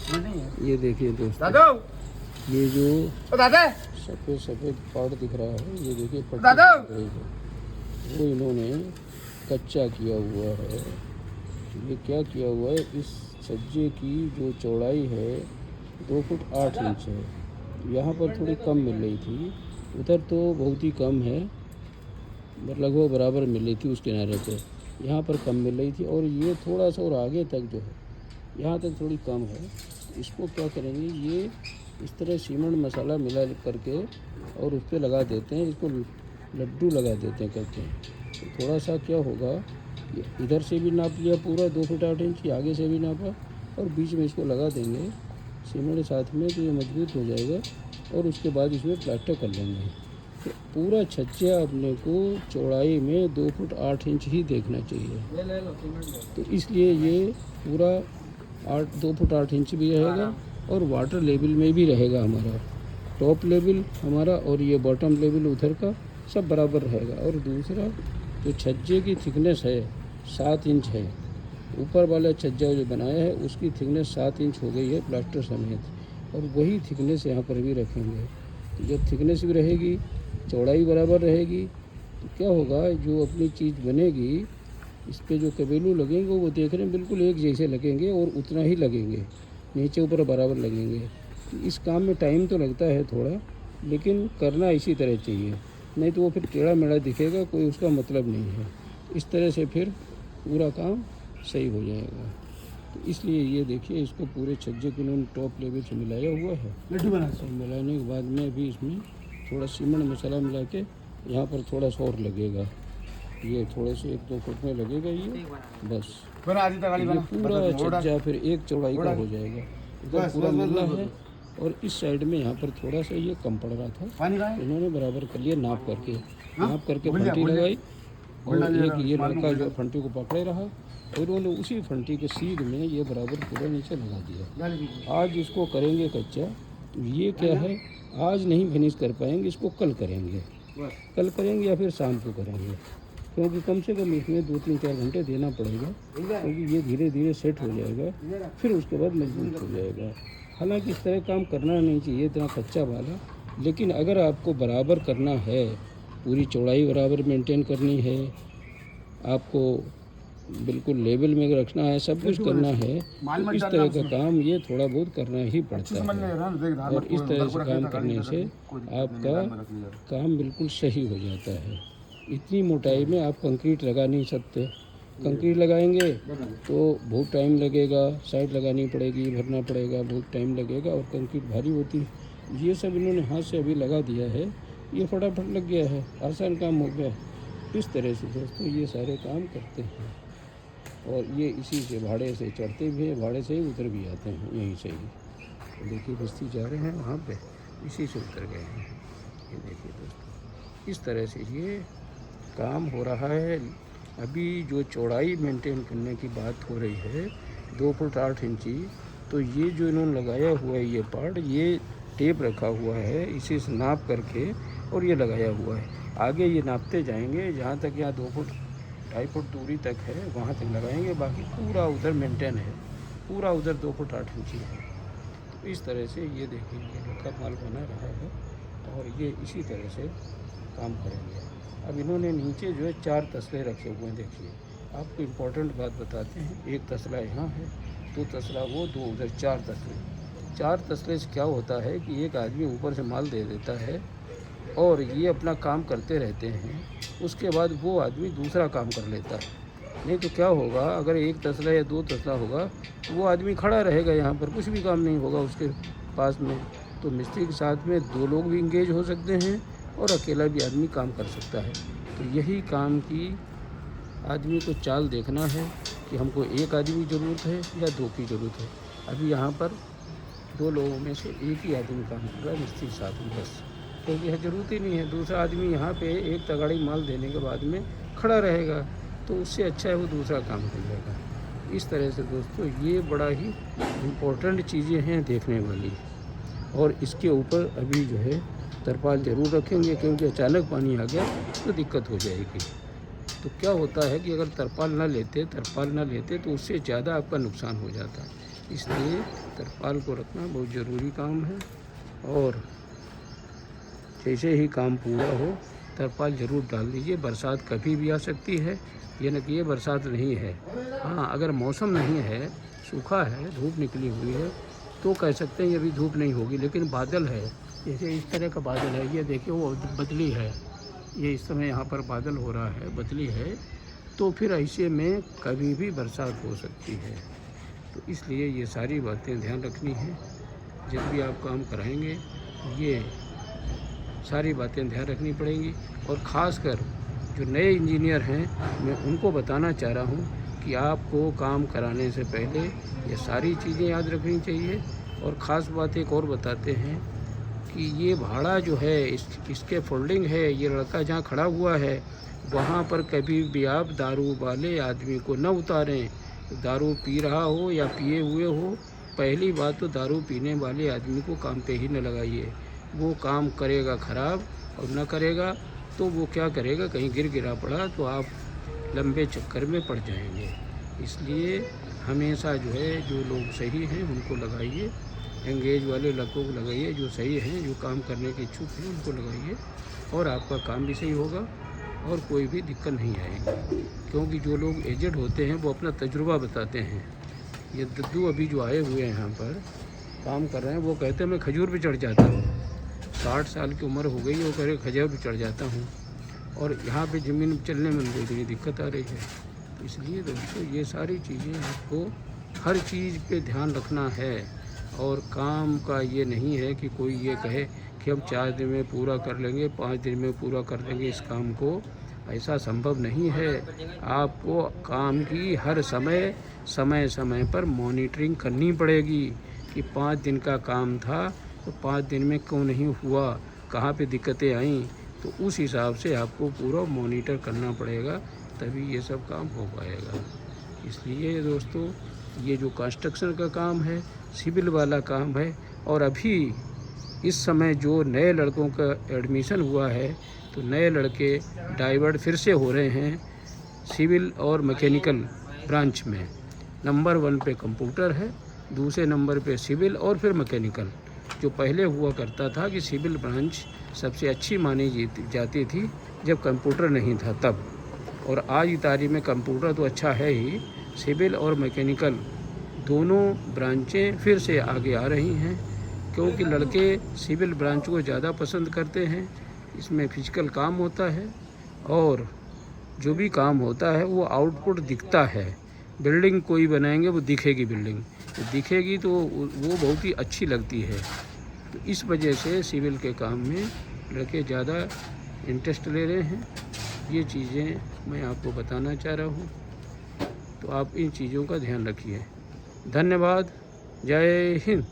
ये देखिए दोस्तों, ये जो सफ़ेद सफ़ेद पार्ट दिख रहा है, ये देखिए पट्टी दिख रही है, वो इन्होंने कच्चा किया हुआ है। ये क्या किया हुआ है, इस छज्जे की जो चौड़ाई है 2 फुट 8 इंच है। यहाँ पर थोड़ी कम मिल रही थी, उधर तो बहुत ही कम है, लगभग बराबर मिल रही थी उस किनारे पे। यहाँ पर कम मिल रही थी और ये थोड़ा सा और आगे तक जो है, यहाँ तक थोड़ी कम है। इसको क्या करेंगे, ये इस तरह सीमेंट मसाला मिला करके और उस पर लगा देते हैं, इसको लड्डू लगा देते हैं करके। तो थोड़ा सा क्या होगा, इधर से भी नाप लिया पूरा 2 फुट 8 इंच, आगे से भी नापा और बीच में इसको लगा देंगे सीमेंट के साथ में, तो ये मजबूत हो जाएगा। और उसके बाद इसमें प्लास्टर कर लेंगे। तो पूरा छज्जा अपने को चौड़ाई में 2 फुट 8 इंच ही देखना चाहिए। तो इसलिए ये पूरा 2 फुट 8 इंच भी रहेगा और वाटर लेवल में भी रहेगा हमारा, टॉप लेवल हमारा और ये बॉटम लेवल उधर का सब बराबर रहेगा। और दूसरा जो छज्जे की थिकनेस है 7 इंच है, ऊपर वाला छज्जा जो बनाया है उसकी थिकनेस 7 इंच हो गई है प्लास्टर समेत, और वही थिकनेस यहाँ पर भी रखेंगे। तो जब थिकनेस भी रहेगी, चौड़ाई बराबर रहेगी, तो क्या होगा, जो अपनी चीज़ बनेगी इस पे जो कबेलू लगेंगे वो देख रहे हैं बिल्कुल एक जैसे लगेंगे और उतना ही लगेंगे, नीचे ऊपर बराबर लगेंगे। इस काम में टाइम तो लगता है थोड़ा, लेकिन करना इसी तरह चाहिए, नहीं तो वो फिर टेढ़ा मेढ़ा दिखेगा, कोई उसका मतलब नहीं है। इस तरह से फिर पूरा काम सही हो जाएगा। तो इसलिए ये देखिए, इसको पूरे छज्जे को उन्होंने टॉप लेवल से मिलाया हुआ है। मिलाने के बाद में भी इसमें थोड़ा सीमेंट मसाला मिला के यहाँ पर थोड़ा सा और लगेगा, ये थोड़े से 1-2 फुट में लगेगा ये बस। ये पूरा छज्जा फिर एक चौड़ाई का हो जाएगा। इधर पूरा मिलना है और इस साइड में यहाँ पर थोड़ा सा ये कम पड़ रहा था, इन्होंने बराबर कर लिया नाप करके फंटी लगाई और एक ये लड़का जो फंटी को पकड़े रहा और उन्होंने उसी फंटी के सीध में ये बराबर पूरा नीचे लगा दिया। आज इसको करेंगे कच्चा, तो ये क्या है, आज नहीं फिनिश कर पाएंगे, इसको कल करेंगे या फिर शाम को करेंगे, क्योंकि कम से कम इसमें 2-3-4 घंटे देना पड़ेगा, क्योंकि ये धीरे धीरे सेट हो जाएगा, फिर उसके बाद मजबूत हो जाएगा। हालांकि इस तरह काम करना नहीं चाहिए इतना कच्चा वाला, लेकिन अगर आपको बराबर करना है, पूरी चौड़ाई बराबर मेंटेन करनी है, आपको बिल्कुल लेवल में रखना है, सब कुछ करना है, तो इस तरह का काम ये थोड़ा बहुत करना ही पड़ता है। और इस तरह से काम करने से आपका काम बिल्कुल सही हो जाता है। इतनी मोटाई में आप कंक्रीट लगा नहीं सकते, कंक्रीट लगाएंगे तो बहुत टाइम लगेगा, साइड लगानी पड़ेगी, भरना पड़ेगा, बहुत टाइम लगेगा और कंक्रीट भारी होती है। ये सब इन्होंने हाथ से अभी लगा दिया है, ये फटाफट लग गया है, आसान काम हो गया। इस तरह से दोस्तों ये सारे काम करते हैं और ये इसी से भाड़े से चढ़ते भी हैं, भाड़े से ही उतर भी आते हैं, यहीं से ही। तो देखिए बस्ती जा रहे हैं वहाँ पे, इसी से उतर गए हैं। ये देखिए दोस्तों, इस तरह से ये काम हो रहा है। अभी जो चौड़ाई मेंटेन करने की बात हो रही है 2 फुट 8 इंची, तो ये जो इन्होंने लगाया हुआ है ये पार्ट, ये टेप रखा हुआ है, इसी से नाप करके और ये लगाया हुआ है। आगे ये नापते जाएंगे, जहाँ तक यहाँ 2 फुट 2.5 फुट दूरी तक है वहाँ तक लगाएंगे, बाकी पूरा उधर मेंटेन है, पूरा उधर 2 फुट 8 इंची है। तो इस तरह से ये देखिए ये लड़का माल बना रहा है और ये इसी तरह से काम करेंगे। अब इन्होंने नीचे जो है 4 तसले रखे हुए हैं। देखिए आपको इम्पोर्टेंट बात बताते हैं, एक तसला यहाँ है, 2 तसला वो, 2 उधर, 4 तसले। 4 तसले से क्या होता है कि एक आदमी ऊपर से माल दे देता है और ये अपना काम करते रहते हैं, उसके बाद वो आदमी दूसरा काम कर लेता है। नहीं तो क्या होगा, अगर एक तसला या 2 तसला होगा तो वो आदमी खड़ा रहेगा, यहाँ पर कुछ भी काम नहीं होगा उसके पास में। तो मिस्त्री के साथ में 2 लोग भी इंगेज हो सकते हैं और अकेला भी आदमी काम कर सकता है। तो यही काम की आदमी को चाल देखना है कि हमको एक आदमी की ज़रूरत है या 2 की ज़रूरत है। अभी यहाँ पर 2 लोगों में से एक ही आदमी काम कर रहा है, मिस्त्री साथ में बस, क्योंकि यह ज़रूरत ही नहीं है दूसरा आदमी यहाँ पे एक तगाड़ी माल देने के बाद में खड़ा रहेगा, तो उससे अच्छा है वो दूसरा काम कर लेगा। इस तरह से दोस्तों ये बड़ा ही इम्पोर्टेंट चीज़ें हैं देखने वाली, और इसके ऊपर अभी जो है तरपाल ज़रूर रखेंगे, क्योंकि अचानक पानी आ गया तो दिक्कत हो जाएगी। तो क्या होता है कि अगर तरपाल ना लेते तो उससे ज़्यादा आपका नुकसान हो जाता है। इसलिए तरपाल को रखना बहुत ज़रूरी काम है। और जैसे ही काम पूरा हो तरपाल ज़रूर डाल दीजिए। बरसात कभी भी आ सकती है, ये न कि ये बरसात नहीं है। हाँ, अगर मौसम नहीं है, सूखा है, धूप निकली हुई है, तो कह सकते हैं ये अभी धूप नहीं होगी। लेकिन बादल है, जैसे इस तरह का बादल है, ये देखिए वो बदली है, ये इस समय यहाँ पर बादल हो रहा है, बदली है, तो फिर ऐसे में कभी भी बरसात हो सकती है। तो इसलिए ये सारी बातें ध्यान रखनी है। जब भी आप काम कराएंगे ये सारी बातें ध्यान रखनी पड़ेंगी। और ख़ासकर जो नए इंजीनियर हैं, मैं उनको बताना चाह रहा हूँ कि आपको काम कराने से पहले ये सारी चीज़ें याद रखनी चाहिए। और ख़ास बात एक और बताते हैं कि ये भाड़ा जो है इसके फोल्डिंग है, ये लड़का जहाँ खड़ा हुआ है वहाँ पर कभी भी आप दारू वाले आदमी को न उतारें। दारू पी रहा हो या पिए हुए हो, पहली बात तो दारू पीने वाले आदमी को काम पे ही न लगाइए। वो काम करेगा ख़राब, और न करेगा तो वो क्या करेगा, कहीं गिरा पड़ा तो आप लंबे चक्कर में पड़ जाएंगे। इसलिए हमेशा जो है जो लोग सही हैं उनको लगाइए, एंगेज वाले लड़कों को लगाइए, जो सही हैं, जो काम करने के इच्छुक हैं उनको लगाइए, और आपका काम भी सही होगा और कोई भी दिक्कत नहीं आएगी। क्योंकि जो लोग एजेड होते हैं वो अपना तजुर्बा बताते हैं। ये दद्दू अभी जो आए हुए हैं यहाँ पर काम कर रहे हैं, वो कहते हैं मैं खजूर पे चढ़ जाता हूँ। 60 साल की उम्र हो गई, वो कह रहे खजूर पे चढ़ जाता हूँ, और यहाँ पे ज़मीन चलने में उनको इतनी दिक्कत आ रही है। तो इसलिए दोस्तों ये सारी चीज़ें आपको हर चीज़ पे ध्यान रखना है। और काम का ये नहीं है कि कोई ये कहे कि हम 4 दिन में पूरा कर लेंगे, 5 दिन में पूरा कर लेंगे इस काम को। ऐसा संभव नहीं है। आपको काम की हर समय पर मॉनिटरिंग करनी पड़ेगी कि 5 दिन का काम था तो 5 दिन में क्यों नहीं हुआ, कहाँ पे दिक्कतें आईं। तो उस हिसाब से आपको पूरा मॉनिटर करना पड़ेगा, तभी ये सब काम हो पाएगा। इसलिए दोस्तों ये जो कंस्ट्रक्शन का काम है, सिविल वाला काम है, और अभी इस समय जो नए लड़कों का एडमिशन हुआ है तो नए लड़के डाइवर्ट फिर से हो रहे हैं सिविल और मैकेनिकल ब्रांच में। नंबर 1 पे कंप्यूटर है, दूसरे नंबर पे सिविल और फिर मैकेनिकल। जो पहले हुआ करता था कि सिविल ब्रांच सबसे अच्छी मानी जाती थी जब कंप्यूटर नहीं था तब, और आज की तारीख में कंप्यूटर तो अच्छा है ही, सिविल और मैकेनिकल दोनों ब्रांचें फिर से आगे आ रही हैं। क्योंकि लड़के सिविल ब्रांच को ज़्यादा पसंद करते हैं। इसमें फिजिकल काम होता है, और जो भी काम होता है वो आउटपुट दिखता है। बिल्डिंग कोई बनाएंगे वो दिखेगी, बिल्डिंग तो दिखेगी तो वो बहुत ही अच्छी लगती है। तो इस वजह से सिविल के काम में लड़के ज़्यादा इंटरेस्ट ले रहे हैं। ये चीज़ें मैं आपको बताना चाह रहा हूँ, तो आप इन चीज़ों का ध्यान रखिए। धन्यवाद। जय हिंद।